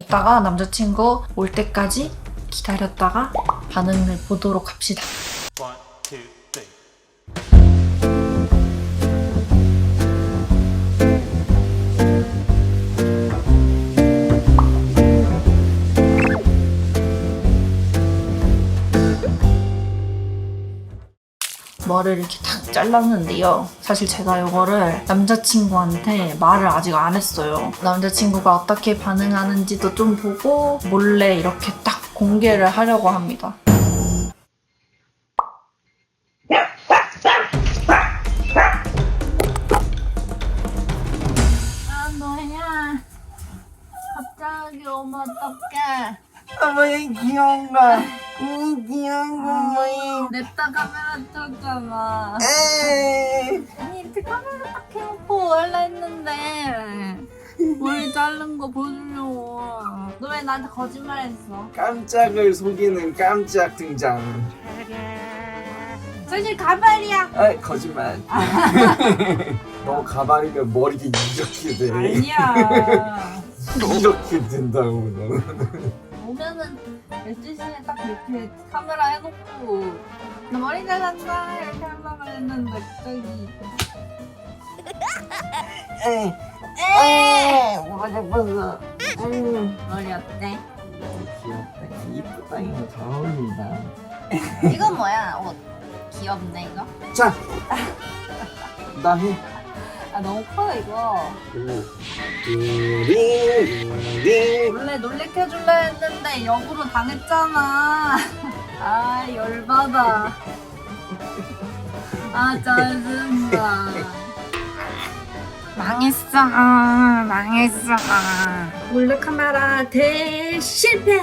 이따가 남자친구 올 때까지 기다렸다가 반응을 보도록 합시다. One, two, three. 머리를 이렇게 탁 잘랐는데요. 사실 제가 이거를 남자친구한테 말을 아직 안 했어요. 남자친구가 어떻게 반응하는지도 좀 보고 몰래 이렇게 딱 공개를 하려고 합니다. 아, 너야. 갑자기 오면 어떡해. 어머니 귀여운 거. 귀여운 거 어머니. 냅다 카메라 켰잖아. 에이. 아니 이렇게 카메라 딱 켜놓고 원래 했는데 머리 자른 거 보여주려고. 너 왜 나한테 거짓말했어? 깜짝을 속이는 깜짝 등장. 사실 가발이야. 아 거짓말. 너 가발이면 머리가 이렇게 돼. 아니야. 이렇게 된다고 너. 오면은 12시에 딱 이렇게 카메라 해놓고 나 머리 잘랐다 이렇게 하려고 했는데 갑자기 에이. 에이. 뭐가 예뻤어. 머리 어때? 귀엽다. 이쁘다. 이거 잘 어울린다. 이건 뭐야? 옷 귀엽네 이거. 자. 나 해. 아 너무 커 이거. 띠링. 원래 놀래켜줄라 했는데 역으로 당했잖아. 아 열받아. 아 짜증나. 망했어. 망했어. 몰래카메라 대실패.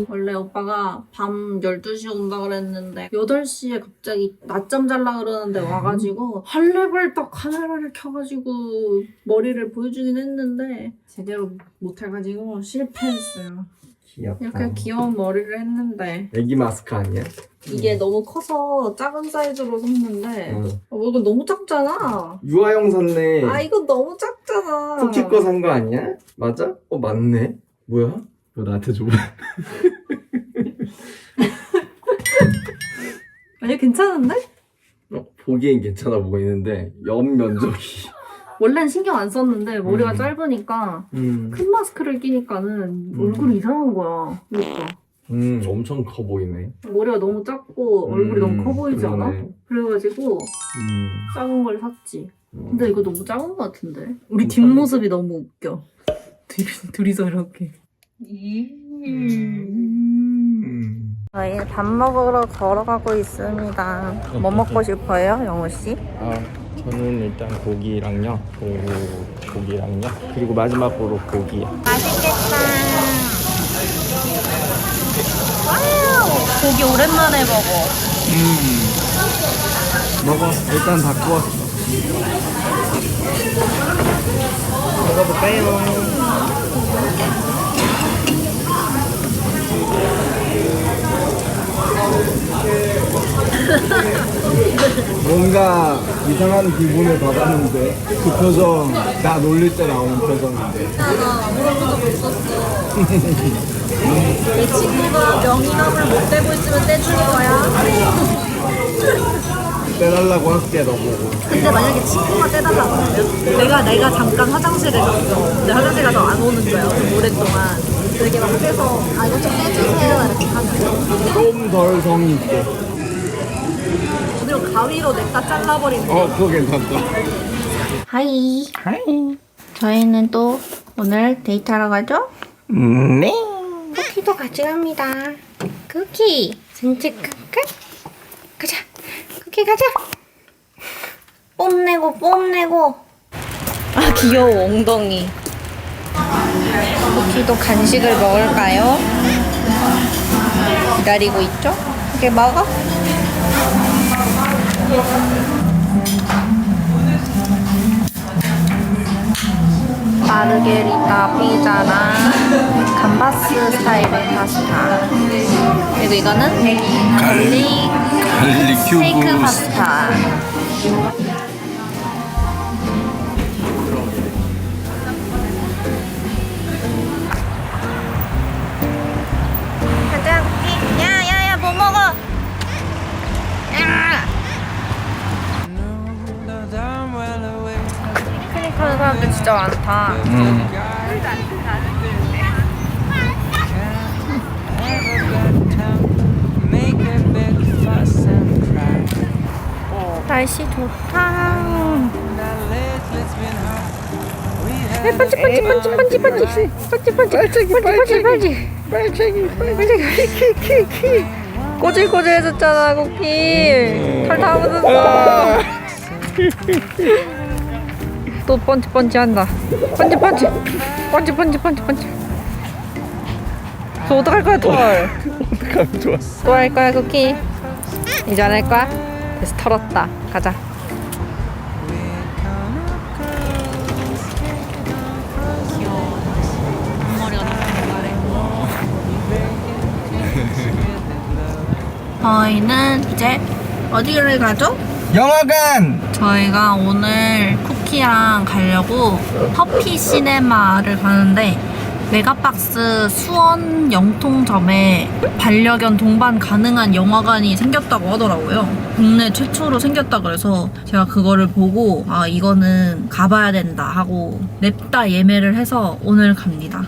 원래 오빠가 밤 12시에 온다 그랬는데 8시에 갑자기 낮잠 잘라 그러는데 와가지고 헐레벌떡 카메라를 켜가지고 머리를 보여주긴 했는데 제대로 못해가지고 실패했어요. 귀엽다. 이렇게 귀여운 머리를 했는데 애기 마스크 아니야? 이게 너무 커서 작은 사이즈로 샀는데 어. 이거 너무 작잖아. 유아용 샀네. 아 이거 너무 작잖아. 쿠키 거 산 거 아니야? 맞아? 맞네. 뭐야? 이거 나한테 줘봐. 아니 괜찮은데? 보기엔 괜찮아 보이는데 옆 면적이. 원래는 신경 안 썼는데 머리가 짧으니까 큰 마스크를 끼니까는 얼굴이 이상한 거야. 그러니까 엄청 커 보이네. 머리가 너무 작고 얼굴이 너무 커 보이지 않아? 그러네. 그래가지고 작은 걸 샀지. 근데 이거 너무 작은 거 같은데? 우리 괜찮은데? 뒷모습이 너무 웃겨. 둘이서 이렇게. 저희 밥 먹으러 걸어가고 있습니다. 뭐 먹고 싶어요, 영호 씨? 저는 일단 고기랑요. 고기랑요. 그리고 마지막으로 고기. 맛있겠다. 와우, 고기 오랜만에 먹어. 먹어. 일단 다 구웠어. 먹어볼까요? 뭔가 이상한 기분을 받았는데 그 표정 나 놀릴 때 나오는 표정인데. 아무런 못 썼어. 내 친구가 명이나물 못 떼고 있으면 떼주는 거야. 떼달라고 할게 너보고. 근데 만약에 친구가 떼달라고 하면 내가 잠깐 화장실에 갔어. 근데 화장실 가서 안 오는 거야. 오랫동안. 되게 막 떼서 아 이거 좀 떼주세요 이렇게 하면 좀 덜 성의 있게. 그리고 가위로 냈다 잘라버리는 거. 그거 괜찮다. 하이. 저희는 또 오늘 데이트하러 가죠? 네. 쿠키도 같이 갑니다. 쿠키 산책할까? 가자. 쿠키 가자. 뽐내고. 아 귀여워 엉덩이. 쿠키도 간식을 먹을까요? 기다리고 있죠? 이렇게 먹어? 마르게리타 피자랑 감바스 스타일의 파스타. 그리고 이거는 갈릭 스테이크 파스타. 진짜 많다. 날씨 좋다. 반지. 꼬질꼬질해졌잖아, 쿠키. 털 다 묻었어. 또 번지 한다. 번지. 저 어떡할 거야, 털? 어떡하면 좋아. 또 할 거야, 쿠키? 이제 안 할 거야? 그래서 털었다. 가자. 저희는 이제 어디를 가죠? 영화관! 저희가 오늘 쿠키랑 가려고 퍼피 시네마를 가는데 메가박스 수원 영통점에 반려견 동반 가능한 영화관이 생겼다고 하더라고요. 국내 최초로 생겼다 그래서 제가 그거를 보고 아 이거는 가봐야 된다 하고 냅다 예매를 해서 오늘 갑니다.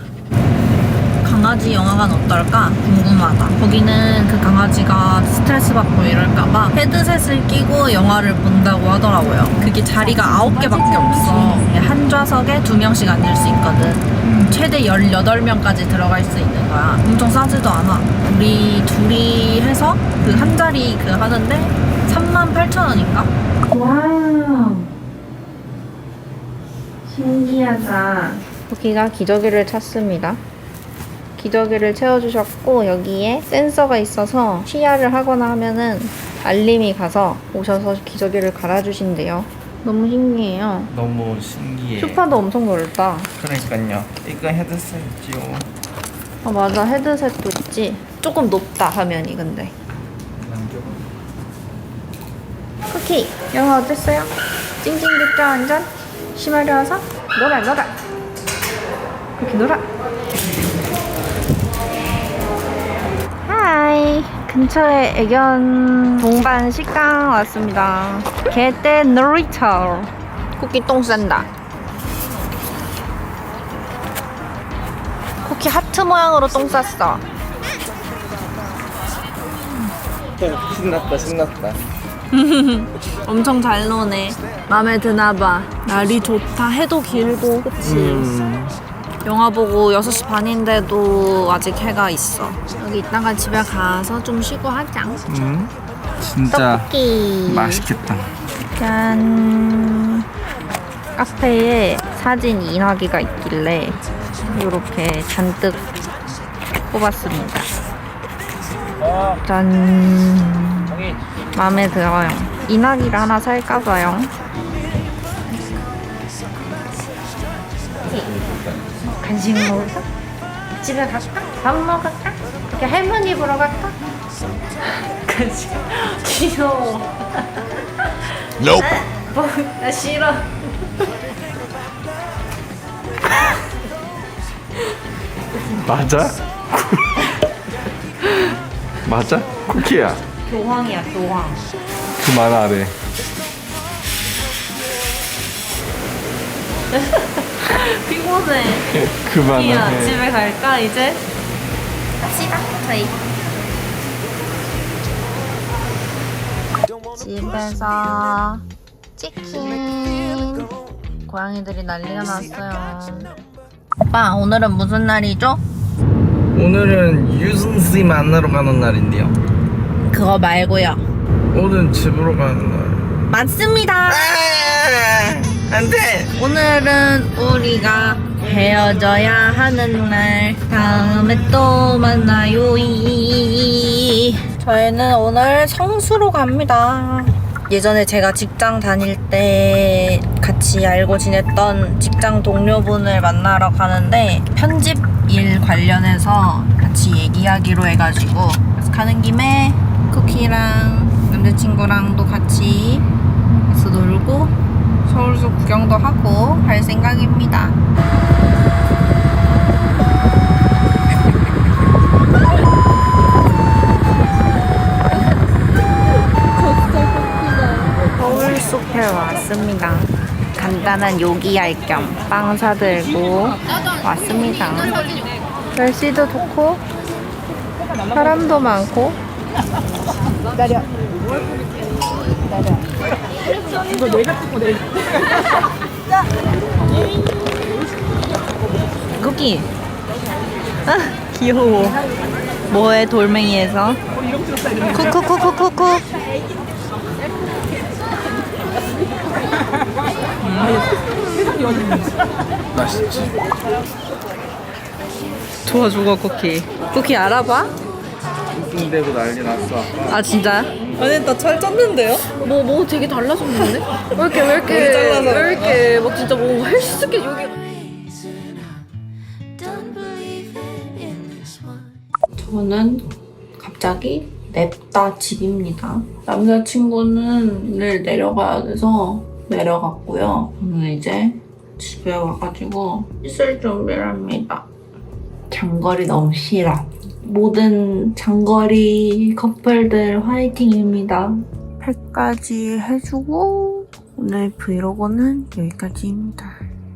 강아지 영화관 어떨까? 궁금하다. 거기는 그 강아지가 스트레스 받고 이럴까봐 헤드셋을 끼고 영화를 본다고 하더라고요. 그게 자리가 9개밖에 없어. 한 좌석에 2명씩 앉을 수 있거든. 최대 18명까지 들어갈 수 있는 거야. 엄청 싸지도 않아. 우리 둘이 해서 그 한 자리 그 하는데 38,000원인가? 와우. 신기하다. 여기가 기저귀를 찾습니다. 기저귀를 채워주셨고 여기에 센서가 있어서 취하를 하거나 하면은 알림이 가서 오셔서 기저귀를 갈아주신대요. 너무 신기해요. 너무 신기해. 소파도 엄청 넓다. 그러니까요. 이거 헤드셋이요. 아 맞아, 헤드셋도 있지. 조금 높다 화면이. 근데 쿠키 영화 어땠어요? 찡찡댔죠 완전? 심하려 와서? 놀아 쿠키 놀아. 하이, 근처에 애견 동반 식당 왔습니다. 개떼 놀이터. 쿠키 똥 싼다. 쿠키 하트 모양으로 똥 쌌어. 신났다. 엄청 잘 노네. 맘에 드나봐. 날이 좋다. 해도 길고 그치? 영화 보고 6시 반인데도 아직 해가 있어. 여기 이따가 집에 가서 좀 쉬고 하자. 진짜 떡볶이. 맛있겠다. 짠. 카페에 사진 인화기가 있길래 이렇게 잔뜩 뽑았습니다. 짠. 마음에 들어요. 인화기를 하나 살까봐요. 간식 먹을까? 집에 갈까? 밥 먹을까? 이렇게 할머니 보러 갈까? 간식 귀여워. 나 싫어. 맞아? 맞아? 쿠키야. 교황이야, 교황. 그만하래. 피곤해. 이야, 그만하래. 집에 갈까 이제? 갑시다 저희. 집에서 치킨. 고양이들이 난리가 났어요. 오빠 오늘은 무슨 날이죠? 오늘은 유승씨 만나러 가는 날인데요. 그거 말고요. 오늘 집으로 가는 날. 맞습니다. 안돼. 오늘은 우리가 헤어져야 하는 날. 다음에 또 만나요. 저희는 오늘 성수로 갑니다. 예전에 제가 직장 다닐 때 같이 알고 지냈던 직장 동료분을 만나러 가는데 편집 일 관련해서 같이 얘기하기로 해가지고 그래서 가는 김에 쿠키랑 남자친구랑도 같이 가서 놀고 서울숲 구경도 하고 할 생각입니다. 서울숲에 왔습니다. 간다. 일단은 요기할 겸 빵 사들고 왔습니다. 날씨도 좋고 사람도 많고. 쿠키. 아 귀여워. 뭐해 돌멩이에서? 쿠쿠쿠쿠쿠쿠. 맛있지. 좋아 죽어 쿠키. 쿠키 알아봐? 낑대고 난리 났어 아까. 아 진짜? 아니 나 잘 쪘는데요? 뭐 되게 달라졌는데? 왜 이렇게 막 진짜 뭐 헬스케 여기. 저는 갑자기 냅다 집입니다. 남자친구는 내일 내려가야 돼서 내려갔고요. 저는 이제 집에 와가지고 씻을 준비를 합니다. 장거리 너무 싫어. 모든 장거리 커플들 화이팅입니다. 팩까지 해주고 오늘 브이로그는 여기까지입니다.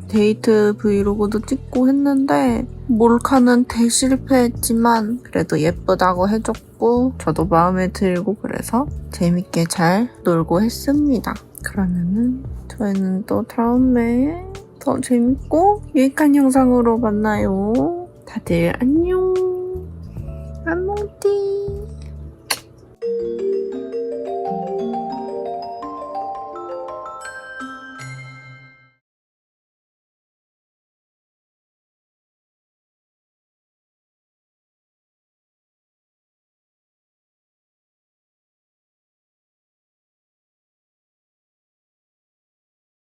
데이트 브이로그도 찍고 했는데 몰카는 대실패했지만 그래도 예쁘다고 해줬고 저도 마음에 들고 그래서 재밌게 잘 놀고 했습니다. 그러면은 저희는 또 다음에 더 재밌고 유익한 영상으로 만나요. 다들 안녕.